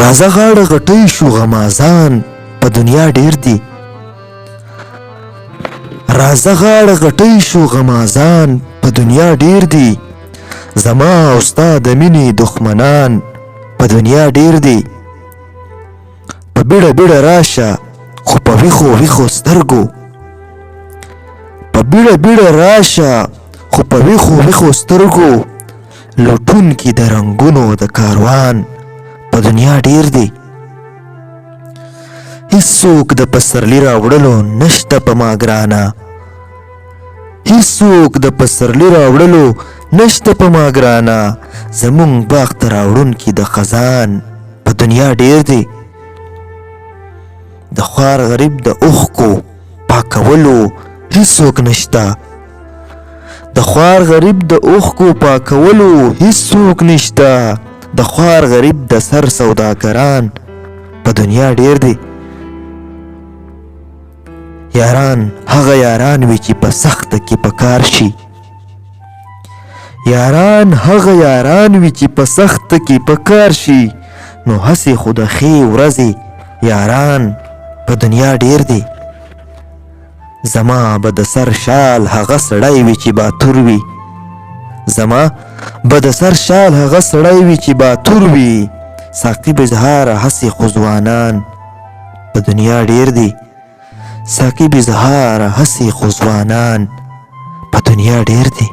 راځه غاړه غټۍ شو غمازان په دنیا ډیر دي راځه غاړه غټۍ شو غمازان په دنیا ډیر دي زما او ستا د مینې دښمنان په دنیا ډیر دي په بیړه بیړه راشه خو په ویښو ویښو سترګو په بیړه بیړه راشه خو په ویښو ویښو سترګو لوټونکي د رنګونو د کاروان په دنیا ډیر دي هیڅوک د پسرلي راوړلو نشته په ما ګرانه هیڅوک د پسرلي راوړلو نشته په ما ګرانه زمونږ باغ ته راوړونکي د خزان په دنیا ډیر دي د خوار غریب د اوښکو پاکولو هیڅوک نشته د خوار غریب د اوښکو پاکولو هیڅوک نشته د خوار غریب د سر سوداګران په دنیا ډیر دي یاران هغه یاران وي چې په سخته کې په کار شي یاران هغه یاران وي چې په سخته کې په کار شي نو هسې خو د ښې ورځې یاران په دنیا ډیر دي زما به د سر شال هغه سړی وي چې باتور وي زما به د سر شال هغه سړی وي چې باتور وي ساقي بزهاره هسې خو ځوانان په دنیا ډیر دي ساقي بزهاره هسې خو ځوانان په دنیا ډیر دي